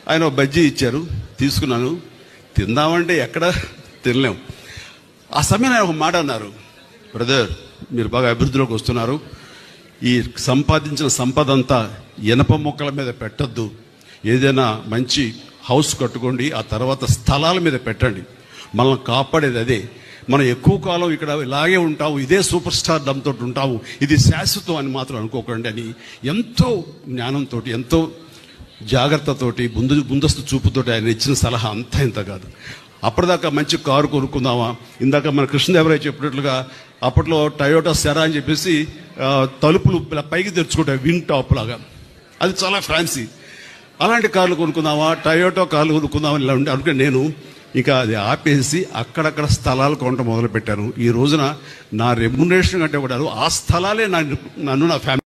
ఆయన ఒక బజ్జీ ఇచ్చారు, తీసుకున్నాను. తిందామంటే ఎక్కడ తినలేం. ఆ సమయం ఆయన ఒక మాట అన్నారు, బ్రదర్ మీరు బాగా అభివృద్ధిలోకి వస్తున్నారు, ఈ సంపాదించిన సంపద అంతా ఇనప మొక్కల మీద పెట్టద్దు, ఏదైనా మంచి హౌస్ కట్టుకోండి, ఆ తర్వాత స్థలాల మీద పెట్టండి, మనల్ని కాపాడేది అదే. మనం ఎక్కువ కాలం ఇక్కడ ఇలాగే ఉంటాము, ఇదే సూపర్ స్టార్ డంతో ఉంటాము, ఇది శాశ్వతం అని మాత్రం అనుకోకండి అని ఎంతో జ్ఞానంతో, ఎంతో జాగ్రత్తతోటి, ముందస్తు చూపుతోటి ఆయన ఇచ్చిన సలహా అంతా ఇంత కాదు. అప్పటిదాకా మంచి కారు కొనుక్కుందామా, ఇందాక మన కృష్ణదేవరాయ చెప్పినట్లుగా అప్పట్లో టయోటా సెరా అని చెప్పేసి తలుపులు పైకి తెరుచుకుంటాయి వింగ్ టాప్ లాగా, అది చాలా ఫ్యాన్సీ. అలాంటి కార్లు కొనుక్కుందామా, టయోటా కార్లు కొనుక్కుందామని ఇలా ఉండి అనుకుంటే నేను ఇంకా అది ఆపేసి అక్కడక్కడ స్థలాలు కొనడం మొదలుపెట్టాను. ఈ రోజున నా రెమ్యునరేషన్ కంటే కూడా ఆ స్థలాలే నన్ను నా ఫ్యామిలీ